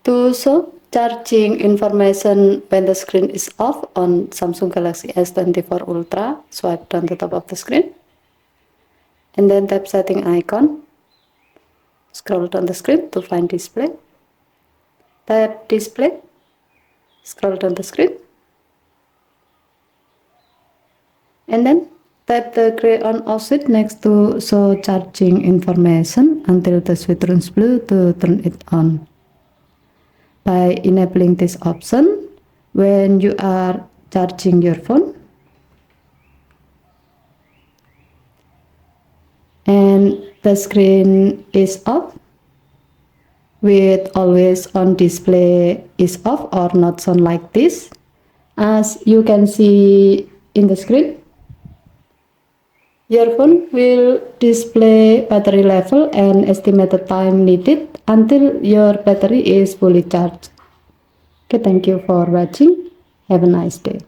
To show charging information when the screen is off on Samsung Galaxy S24 Ultra, swipe down the top of the screen and then tap setting icon. Scroll down the screen to find display. Tap display. Scroll down the screen and then tap the gray on off switch next to show charging information until the switch turns blue to turn it on. By enabling this option, when you are charging your phone and the screen is off, with always on display is off or not shown like this, as you can see in the screen, your phone will display battery level and estimated time needed until your battery is fully charged. Okay, thank you for watching. Have a nice day.